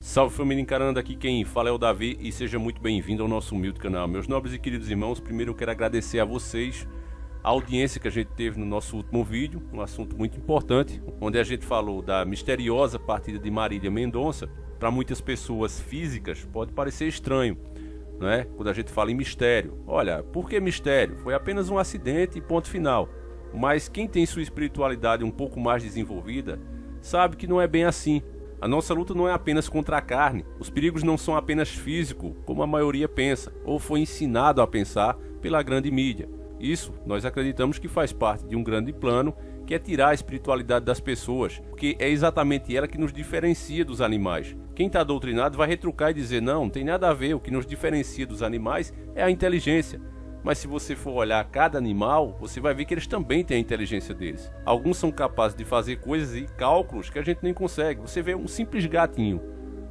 Salve família Encarando, aqui quem fala é o Davi e seja muito bem-vindo ao nosso humilde canal. Meus nobres e queridos irmãos, primeiro eu quero agradecer a vocês a audiência que a gente teve no nosso último vídeo, um assunto muito importante, onde a gente falou da misteriosa partida de Marília Mendonça. Para muitas pessoas físicas pode parecer estranho, não é? Quando a gente fala em mistério. Olha, por que mistério? Foi apenas um acidente e ponto final. Mas quem tem sua espiritualidade um pouco mais desenvolvida sabe que não é bem assim. A nossa luta não é apenas contra a carne. Os perigos não são apenas físicos, como a maioria pensa, ou foi ensinado a pensar pela grande mídia. Isso nós acreditamos que faz parte de um grande plano, que é tirar a espiritualidade das pessoas, porque é exatamente ela que nos diferencia dos animais. Quem está doutrinado vai retrucar e dizer, não tem nada a ver, o que nos diferencia dos animais é a inteligência. Mas se você for olhar cada animal, você vai ver que eles também têm a inteligência deles. Alguns são capazes de fazer coisas e cálculos que a gente nem consegue. Você vê um simples gatinho,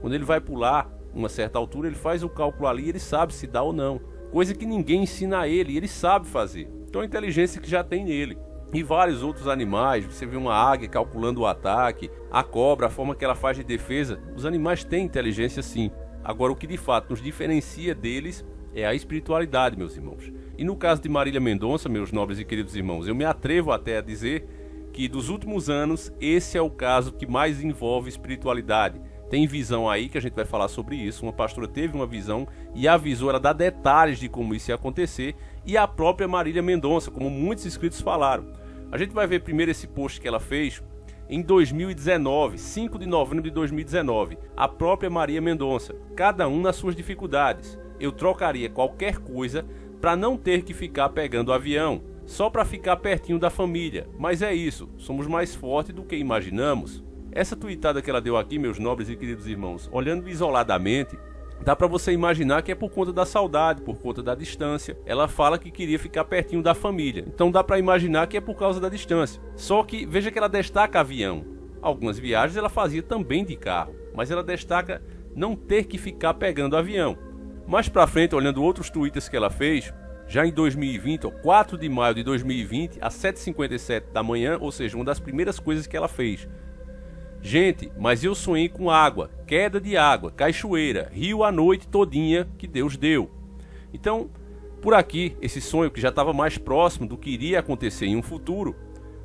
quando ele vai pular uma certa altura, ele faz o cálculo ali e ele sabe se dá ou não. Coisa que ninguém ensina a ele e ele sabe fazer. Então a inteligência que já tem nele. E vários outros animais, você vê uma águia calculando o ataque, a cobra, a forma que ela faz de defesa. Os animais têm inteligência sim. Agora o que de fato nos diferencia deles é a espiritualidade, meus irmãos. E no caso de Marília Mendonça, meus nobres e queridos irmãos, eu me atrevo até a dizer que dos últimos anos, esse é o caso que mais envolve espiritualidade. Tem visão aí, que a gente vai falar sobre isso, uma pastora teve uma visão e avisou, ela dá detalhes de como isso ia acontecer, e a própria Marília Mendonça, como muitos inscritos falaram. A gente vai ver primeiro esse post que ela fez em 2019, 5 de novembro de 2019, a própria Marília Mendonça, cada um nas suas dificuldades. Eu trocaria qualquer coisa para não ter que ficar pegando avião, só para ficar pertinho da família. Mas é isso, somos mais fortes do que imaginamos. Essa tweetada que ela deu aqui, meus nobres e queridos irmãos, olhando isoladamente, dá para você imaginar que é por conta da saudade, por conta da distância. Ela fala que queria ficar pertinho da família, então dá para imaginar que é por causa da distância. Só que veja que ela destaca avião. Algumas viagens ela fazia também de carro, mas ela destaca não ter que ficar pegando avião. Mais pra frente, olhando outros tweets que ela fez, já em 2020, 4 de maio de 2020, às 7h57 da manhã, ou seja, uma das primeiras coisas que ela fez. Gente, mas eu sonhei com água, queda de água, cachoeira, rio a noite todinha que Deus deu. Então, por aqui, esse sonho que já estava mais próximo do que iria acontecer em um futuro,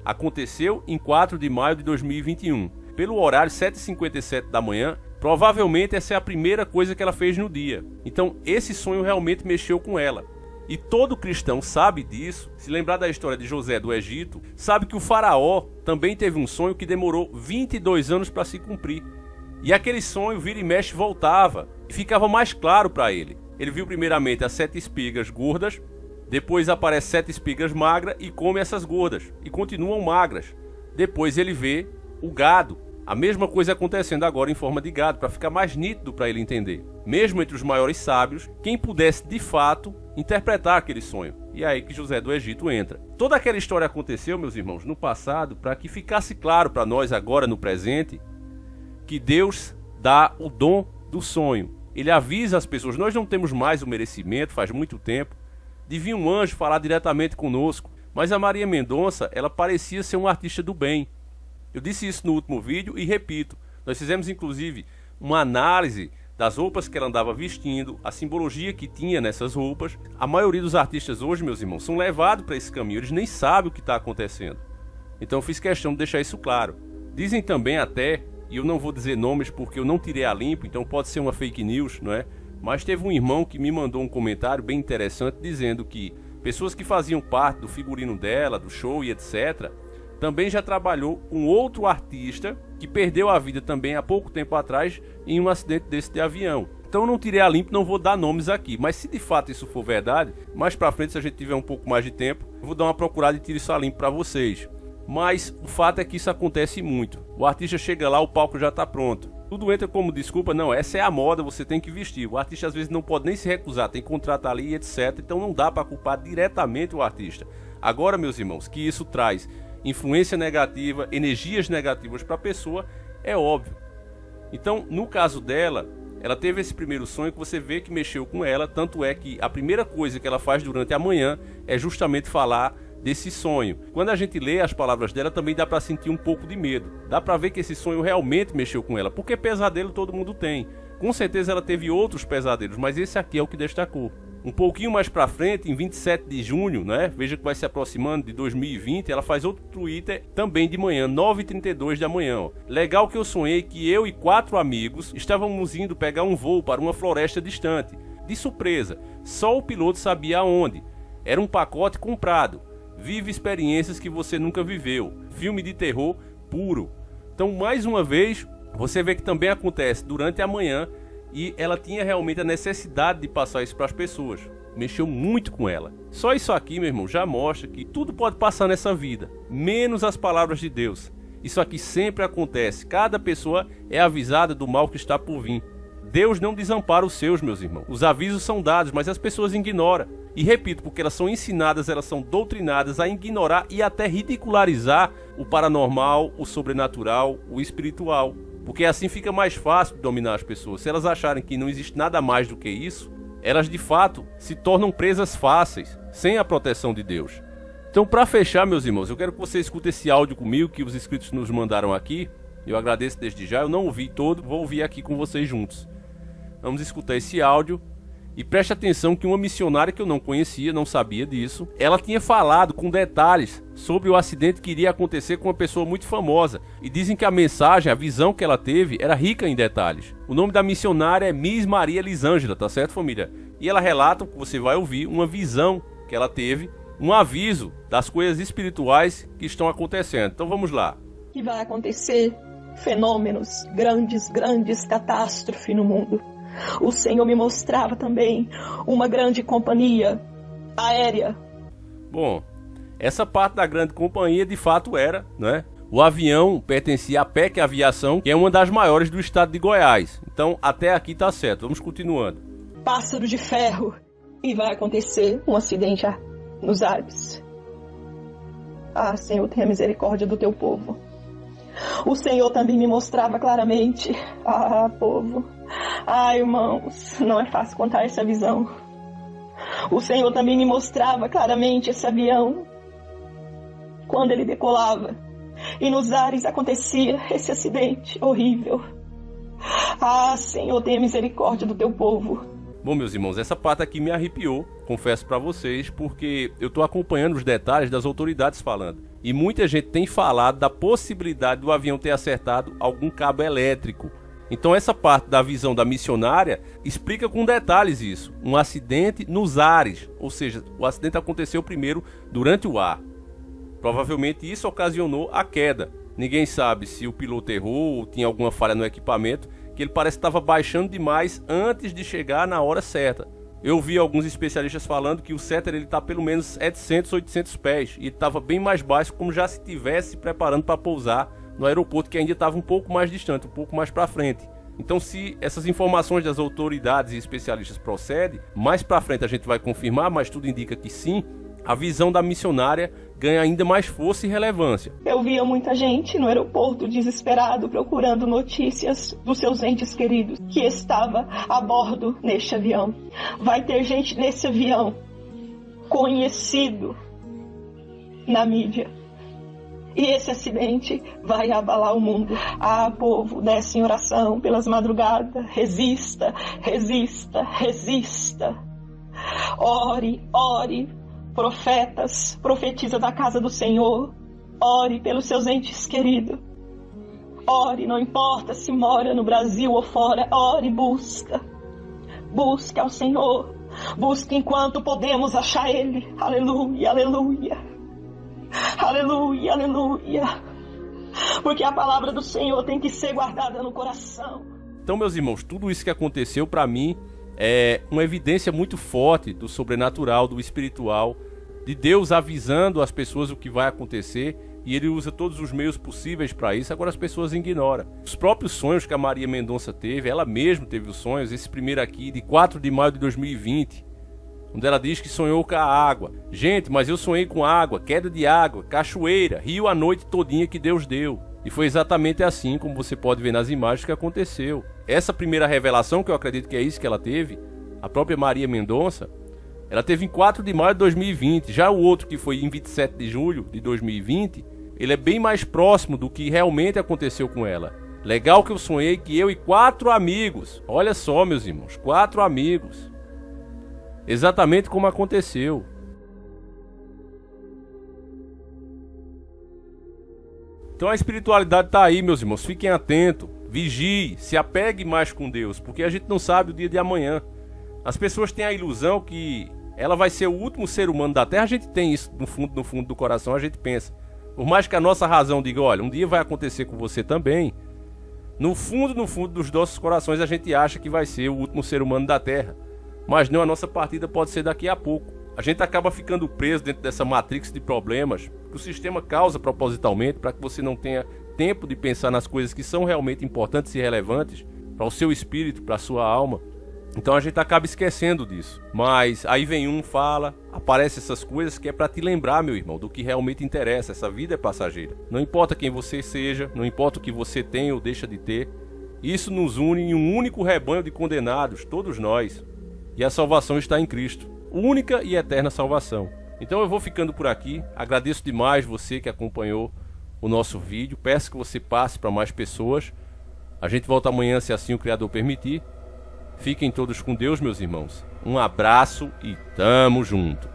aconteceu em 4 de maio de 2021. Pelo horário 7h57 da manhã, provavelmente essa é a primeira coisa que ela fez no dia. Então esse sonho realmente mexeu com ela. E todo cristão sabe disso. Se lembrar da história de José do Egito, sabe que o faraó também teve um sonho que demorou 22 anos para se cumprir. E aquele sonho vira e mexe voltava. E ficava mais claro para ele. Ele viu primeiramente as 7 espigas gordas. Depois aparece 7 espigas magras e come essas gordas. E continuam magras. Depois ele vê o gado. A mesma coisa acontecendo agora em forma de gado, para ficar mais nítido para ele entender. Mesmo entre os maiores sábios, quem pudesse de fato interpretar aquele sonho. E é aí que José do Egito entra. Toda aquela história aconteceu, meus irmãos, no passado, para que ficasse claro para nós agora no presente, que Deus dá o dom do sonho. Ele avisa as pessoas, nós não temos mais o merecimento, faz muito tempo, de vir um anjo falar diretamente conosco. Mas a Marília Mendonça, ela parecia ser um artista do bem. Eu disse isso no último vídeo e repito, nós fizemos inclusive uma análise das roupas que ela andava vestindo, a simbologia que tinha nessas roupas. A maioria dos artistas hoje, meus irmãos, são levados para esse caminho, eles nem sabem o que está acontecendo. Então eu fiz questão de deixar isso claro. Dizem também até, e eu não vou dizer nomes porque eu não tirei a limpo, então pode ser uma fake news, não é? Mas teve um irmão que me mandou um comentário bem interessante dizendo que pessoas que faziam parte do figurino dela, do show e etc., também já trabalhou um outro artista que perdeu a vida também há pouco tempo atrás em um acidente desse de avião. Então eu não tirei a limpo, não vou dar nomes aqui. Mas se de fato isso for verdade, mais pra frente, se a gente tiver um pouco mais de tempo, eu vou dar uma procurada e tiro isso a limpo pra vocês. Mas o fato é que isso acontece muito. O artista chega lá, o palco já tá pronto. Tudo entra como desculpa, não, essa é a moda, você tem que vestir. O artista às vezes não pode nem se recusar, tem contrato ali e etc. Então não dá para culpar diretamente o artista. Agora, meus irmãos, que isso traz influência negativa, energias negativas para a pessoa, é óbvio. Então, no caso dela, ela teve esse primeiro sonho que você vê que mexeu com ela, tanto é que a primeira coisa que ela faz durante a manhã é justamente falar desse sonho. Quando a gente lê as palavras dela, também dá para sentir um pouco de medo. Dá para ver que esse sonho realmente mexeu com ela, porque pesadelo todo mundo tem. Com certeza ela teve outros pesadelos, mas esse aqui é o que destacou. Um pouquinho mais pra frente, em 27 de junho, né? Veja que vai se aproximando de 2020, ela faz outro Twitter também de manhã, 9h32 da manhã. Ó. Legal que eu sonhei que eu e 4 amigos estávamos indo pegar um voo para uma floresta distante. De surpresa, só o piloto sabia aonde. Era um pacote comprado. Vive experiências que você nunca viveu. Filme de terror puro. Então, mais uma vez, você vê que também acontece durante a manhã. E ela tinha realmente a necessidade de passar isso para as pessoas. Mexeu muito com ela. Só isso aqui, meu irmão, já mostra que tudo pode passar nessa vida, menos as palavras de Deus. Isso aqui sempre acontece. Cada pessoa é avisada do mal que está por vir. Deus não desampara os seus, meus irmãos. Os avisos são dados, mas as pessoas ignoram. E repito, porque elas são ensinadas, elas são doutrinadas a ignorar e até ridicularizar o paranormal, o sobrenatural, o espiritual. Porque assim fica mais fácil de dominar as pessoas. Se elas acharem que não existe nada mais do que isso, elas de fato se tornam presas fáceis, sem a proteção de Deus. Então, para fechar, meus irmãos, eu quero que você escute esse áudio comigo que os inscritos nos mandaram aqui. Eu agradeço desde já, eu não ouvi todo, vou ouvir aqui com vocês juntos. Vamos escutar esse áudio. E preste atenção que uma missionária que eu não conhecia, não sabia disso, ela tinha falado com detalhes sobre o acidente que iria acontecer com uma pessoa muito famosa. E dizem que a mensagem, a visão que ela teve, era rica em detalhes. O nome da missionária é Miss Maria Elisângela, tá certo, família? E ela relata, que você vai ouvir, uma visão que ela teve, um aviso das coisas espirituais que estão acontecendo. Então vamos lá. Que vai acontecer fenômenos, grandes catástrofes no mundo. O Senhor me mostrava também uma grande companhia aérea. Bom, essa parte da grande companhia de fato era, né? O avião pertencia à PEC Aviação, que é uma das maiores do estado de Goiás. Então, até aqui tá certo. Vamos continuando. Pássaro de ferro. E vai acontecer um acidente nos ares. Ah, Senhor, tenha misericórdia do teu povo. O Senhor também me mostrava claramente. Ah, povo. Ah, irmãos, não é fácil contar essa visão. O Senhor também me mostrava claramente esse avião. Quando ele decolava. E nos ares acontecia esse acidente horrível. Ah, Senhor, tenha misericórdia do teu povo. Bom, meus irmãos, essa parte aqui me arrepiou, confesso para vocês, porque eu estou acompanhando os detalhes das autoridades falando. E muita gente tem falado da possibilidade do avião ter acertado algum cabo elétrico. Então essa parte da visão da missionária explica com detalhes isso. Um acidente nos ares, ou seja, o acidente aconteceu primeiro durante o ar. Provavelmente isso ocasionou a queda. Ninguém sabe se o piloto errou ou tinha alguma falha no equipamento, que ele parece que estava baixando demais antes de chegar na hora certa. Eu vi alguns especialistas falando que o Céter está pelo menos 700, 800 pés e estava bem mais baixo, como já se estivesse se preparando para pousar no aeroporto, que ainda estava um pouco mais distante, um pouco mais para frente. Então, se essas informações das autoridades e especialistas procedem, mais para frente a gente vai confirmar, mas tudo indica que sim, a visão da missionária ganha ainda mais força e relevância. Eu via muita gente no aeroporto desesperado procurando notícias dos seus entes queridos que estava a bordo neste avião. Vai ter gente nesse avião conhecido na mídia. E esse acidente vai abalar o mundo. Ah, povo, desce em oração pelas madrugadas. Resista, resista, resista. Ore, ore. Profetas, profetiza da casa do Senhor. Ore pelos seus entes queridos. Ore, não importa se mora no Brasil ou fora. Ore, busca. Busca ao Senhor. Busca enquanto podemos achar Ele. Aleluia, aleluia. Aleluia, aleluia. Porque a palavra do Senhor tem que ser guardada no coração. Então, meus irmãos, tudo isso que aconteceu para mim é uma evidência muito forte do sobrenatural, do espiritual, de Deus avisando as pessoas o que vai acontecer, e Ele usa todos os meios possíveis para isso. Agora as pessoas ignoram. Os próprios sonhos que a Maria Mendonça teve, ela mesma teve os sonhos, esse primeiro aqui de 4 de maio de 2020, onde ela diz que sonhou com a água. Gente, mas eu sonhei com água, queda de água, cachoeira, rio a noite todinha que Deus deu. E foi exatamente assim, como você pode ver nas imagens, que aconteceu. Essa primeira revelação, que eu acredito que é isso que ela teve, a própria Maria Mendonça, Ela teve em 4 de maio de 2020. Já o outro, que foi em 27 de julho de 2020, ele é bem mais próximo do que realmente aconteceu com ela. Legal que eu sonhei que eu e 4 amigos, olha só, meus irmãos, 4 amigos, exatamente como aconteceu. Então a espiritualidade está aí, meus irmãos, fiquem atentos, vigie, se apegue mais com Deus, porque a gente não sabe o dia de amanhã. As pessoas têm a ilusão que ela vai ser o último ser humano da Terra. A gente tem isso no fundo do coração, a gente pensa. Por mais que a nossa razão diga, olha, um dia vai acontecer com você também, no fundo dos nossos corações a gente acha que vai ser o último ser humano da Terra. Mas não, a nossa partida pode ser daqui a pouco. A gente acaba ficando preso dentro dessa matrix de problemas que o sistema causa propositalmente para que você não tenha tempo de pensar nas coisas que são realmente importantes e relevantes para o seu espírito, para a sua alma. Então a gente acaba esquecendo disso. Mas aí vem um, fala, aparece essas coisas que é para te lembrar, meu irmão, do que realmente interessa. Essa vida é passageira. Não importa quem você seja, não importa o que você tem ou deixa de ter. Isso nos une em um único rebanho de condenados, todos nós. E a salvação está em Cristo. Única e eterna salvação. Então eu vou ficando por aqui. Agradeço demais você que acompanhou o nosso vídeo. Peço que você passe para mais pessoas. A gente volta amanhã, se assim o Criador permitir. Fiquem todos com Deus, meus irmãos. Um abraço e tamo junto.